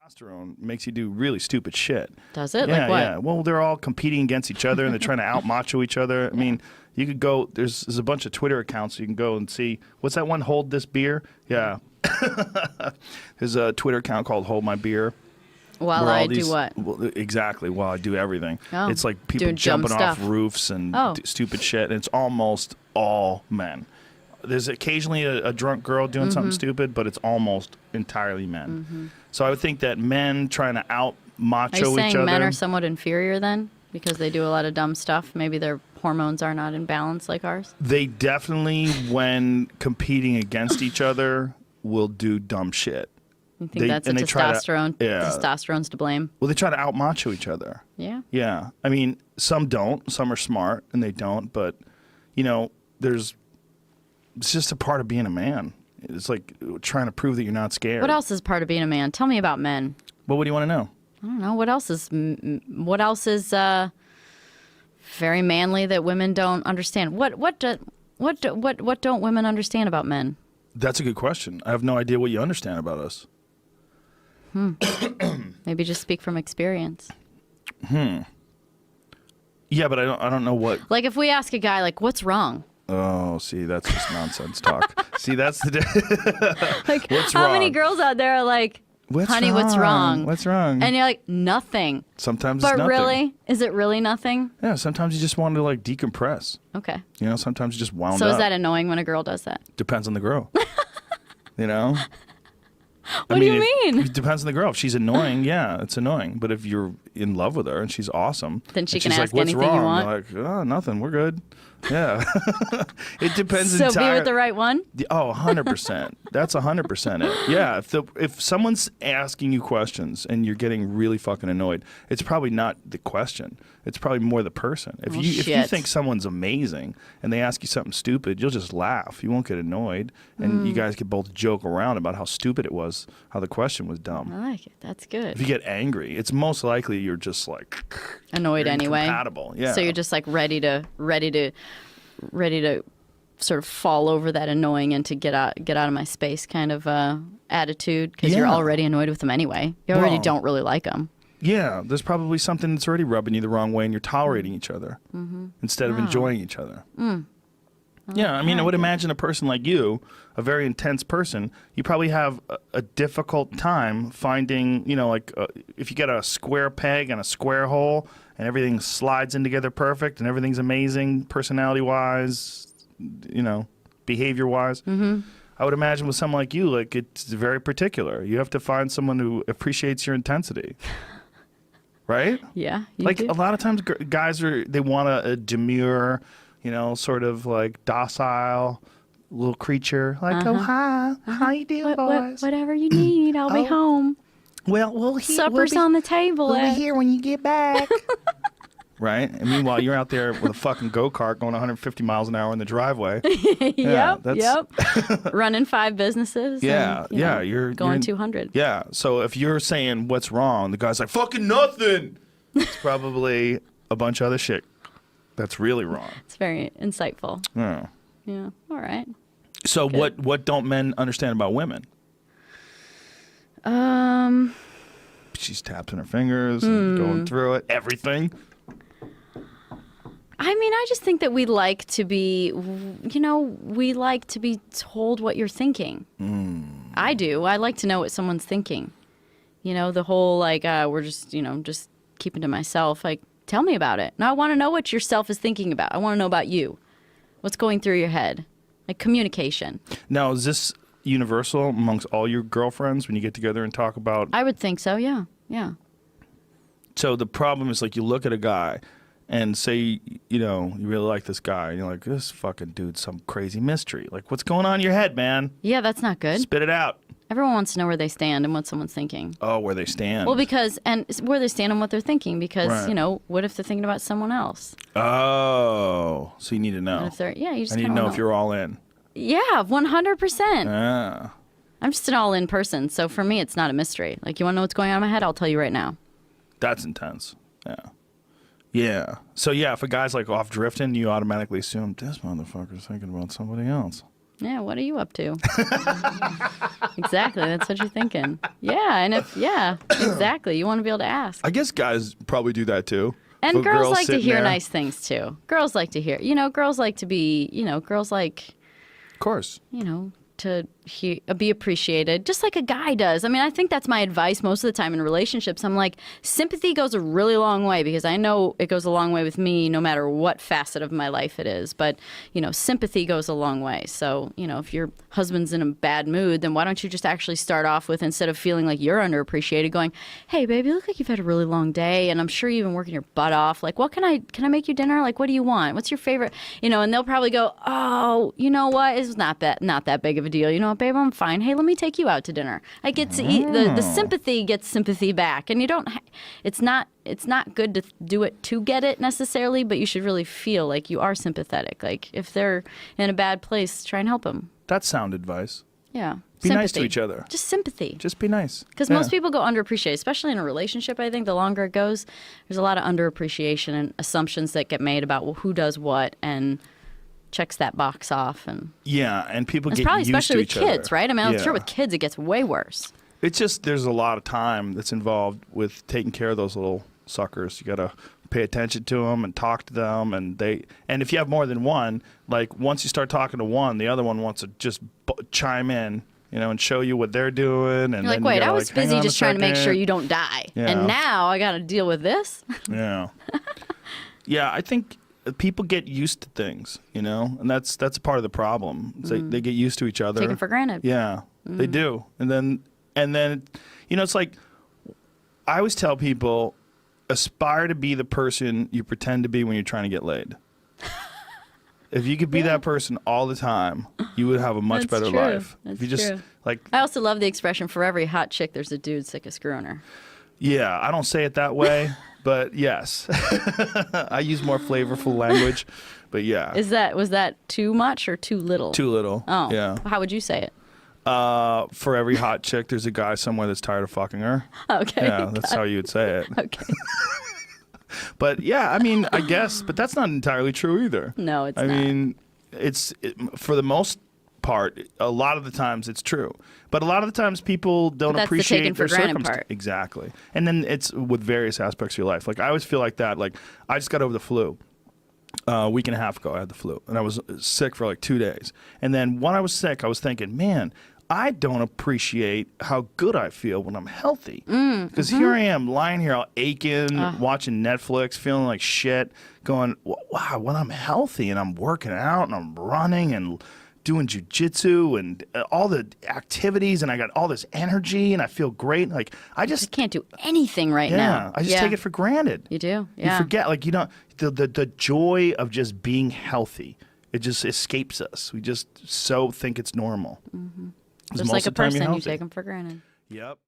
Testosterone makes you do really stupid shit. Does it? Yeah, Like what? yeah. Well, they're all competing against each other and they're trying to out macho each other. I mean, you could go. There's a bunch of Twitter accounts you can go and see. What's that one? Hold this beer. Yeah. There's a Twitter account called Hold My Beer. While I do what? Well, exactly. While I do everything. Oh, it's like people doing jumping dumb off stuff. roofs and stupid shit. And it's almost all men. There's occasionally a drunk girl doing something stupid, but it's almost entirely men. So I would think that men trying to out macho each other. Are you saying men are somewhat inferior then? Because they do a lot of dumb stuff? Maybe their hormones are not in balance like ours? They definitely, when competing against each other, will do dumb shit. You think that's a testosterone? Testosterone's to blame? Well, they try to out macho each other. Yeah. Yeah. I mean, some don't. Some are smart and they don't. But, you know, it's just a part of being a man. It's like trying to prove that you're not scared. What else is part of being a man? Tell me about men. Well, what do you want to know? I don't know. What else is very manly that women don't understand? What don't women understand about men? That's a good question. I have no idea what you understand about us. Maybe just speak from experience. Yeah, but I don't know what. Like if we ask a guy, like, what's wrong? Oh, see, that's just nonsense talk. See, that's the. Like, what's how wrong? many girls out there are like, honey, what's wrong? What's wrong? And you're like, nothing. Sometimes But it's nothing. really? Is it really nothing? Yeah, sometimes you just want to like decompress. Okay. You know, sometimes you just wound So up. is that annoying when a girl does that? Depends on the girl. You know? What do you mean? It depends on the girl. If she's annoying, yeah, it's annoying. But if you're in love with her and she's awesome, then she and can she's ask like, what's anything wrong? you want. You're like, oh, nothing. We're good. Yeah. It depends So entirely. be with the right one? Oh, 100%. That's 100% it. Yeah. If someone's asking you questions and you're getting really fucking annoyed, it's probably not the question. It's probably more the person. If you think someone's amazing and they ask you something stupid, you'll just laugh. You won't get annoyed. And you guys can both joke around about how stupid it was, how the question was dumb. I like it. That's good. If you get angry, it's most likely you're just like annoyed anyway. Incompatible. Yeah. So you're just like ready to sort of fall over that annoying and to get out of my space kind of attitude because you're already annoyed with them anyway. You already don't really like them. Yeah, there's probably something that's already rubbing you the wrong way and you're tolerating each other instead of enjoying each other. Yeah, I mean, I would imagine a person like you, a very intense person, you probably have a difficult time finding, you know, like if you get a square peg and a square hole and everything slides in together perfect and everything's amazing personality-wise, you know, behavior-wise. I would imagine with someone like you, like it's very particular. You have to find someone who appreciates your intensity. Right? Yeah. Like a lot of times guys they want a demure, you know, sort of like docile little creature. Like, oh, hi. How you doing, boys? Whatever you need, I'll be home. Well, supper's on the table. We'll be here when you get back. Right? And meanwhile, you're out there with a fucking go-kart going 150 miles an hour in the driveway. Yep. Running 5 businesses. Yeah, and, you're going 200. Yeah, so if you're saying what's wrong, the guy's like, fucking nothing. It's probably a bunch of other shit that's really wrong. It's very insightful. Yeah. Yeah, all right. So what don't men understand about women? She's tapping her fingers and going through it. Everything. I mean, I just think that we like to be, we like to be told what you're thinking. I do. I like to know what someone's thinking. You know, the whole like, we're just, just keeping to myself. Like, tell me about it. And I want to know what yourself is thinking about. I want to know about you. What's going through your head? Like communication. Now, is this universal amongst all your girlfriends when you get together and talk about? I would think so, yeah. Yeah. So the problem is like you look at a guy and say, you really like this guy. And you're like, this fucking dude's some crazy mystery. Like, what's going on in your head, man? Yeah, that's not good. Spit it out. Everyone wants to know where they stand and what someone's thinking. Oh, where they stand. Well, and where they stand and what they're thinking. Because, right. What if they're thinking about someone else? Oh, so you need to know. What if they're, yeah, you just I need to know if you're all in. Yeah, 100%. Yeah. I'm just an all-in person. So for me, it's not a mystery. Like, you want to know what's going on in my head? I'll tell you right now. That's intense. Yeah. Yeah. So, yeah, if a guy's like off drifting, you automatically assume this motherfucker's thinking about somebody else. Yeah, what are you up to? Exactly, that's what you're thinking. Yeah, and exactly. You want to be able to ask. I guess guys probably do that too. And But girls like to sitting hear there- nice things too. Girls like to hear, girls like to be, girls like, Of course. to be appreciated, just like a guy does. I mean, I think that's my advice most of the time in relationships. I'm like, sympathy goes a really long way because I know it goes a long way with me no matter what facet of my life it is. But, sympathy goes a long way. So, if your husband's in a bad mood, then why don't you just actually start off with, instead of feeling like you're underappreciated, going, hey, baby, you look like you've had a really long day and I'm sure you've been working your butt off. Like, can I make you dinner? Like, what do you want? What's your favorite? And they'll probably go, oh, you know what? It's not that big of a deal. You know what, babe, I'm fine. Hey, let me take you out to dinner. I get to eat. The sympathy gets sympathy back. And it's not good to do it to get it necessarily, but you should really feel like you are sympathetic. Like if they're in a bad place, try and help them. That's sound advice. Yeah. Be sympathy. nice to each other. Just sympathy. Just be nice. Because most people go underappreciated, especially in a relationship. I think the longer it goes, there's a lot of underappreciation and assumptions that get made about who does what and checks that box off. And Yeah, and people it's get probably used especially to with each kids, other. right? I mean, I'm Yeah. sure with kids it gets way worse. It's just there's a lot of time that's involved with taking care of those little suckers. You got to pay attention to them and talk to them, and if you have more than one, like once you start talking to one, the other one wants to just chime in, and show you what they're doing. And You're like, then wait, you gotta, I was hang busy on a just trying to make sure second. you don't die, Yeah. and now I got to deal with this. Yeah. Yeah, I think people get used to things, and that's a part of the problem. It's like they get used to each other. Taken for granted. Yeah, they do. And then it's like I always tell people, aspire to be the person you pretend to be when you're trying to get laid. If you could be that person all the time, you would have a much That's better true. life. That's If you just true. like, I also love the expression, for every hot chick, there's a dude sick of screwing her. yeah, I don't say it that way, but yes, I use more flavorful language. But yeah, Was that too much or too little? too little. Oh. Yeah. How would you say it? For every hot chick, there's a guy somewhere that's tired of fucking her. Okay. Yeah, that's how you would say it. Okay. But yeah, I mean, I guess, but that's not entirely true either. No, it's I not. mean, for the most part, a lot of the times it's true. But a lot of the times people don't But that's the appreciate taken for their granted circumstances. part. Exactly. And then it's with various aspects of your life. Like I always feel like that. Like I just got over the flu. A week and a half ago, I had the flu, and I was sick for like 2 days. And then when I was sick, I was thinking, man, I don't appreciate how good I feel when I'm healthy. Because here I am lying here all aching, watching Netflix, feeling like shit, going, wow, when I'm healthy and I'm working out and I'm running and doing jujitsu and all the activities and I got all this energy and I feel great. Like I You just can't do anything right now. I just take it for granted. You do? You Yeah. forget, like, the joy of just being healthy. It just escapes us. We just so think it's normal. 'Cause Just most like a of the time you're person, you healthy. take them for granted. Yep.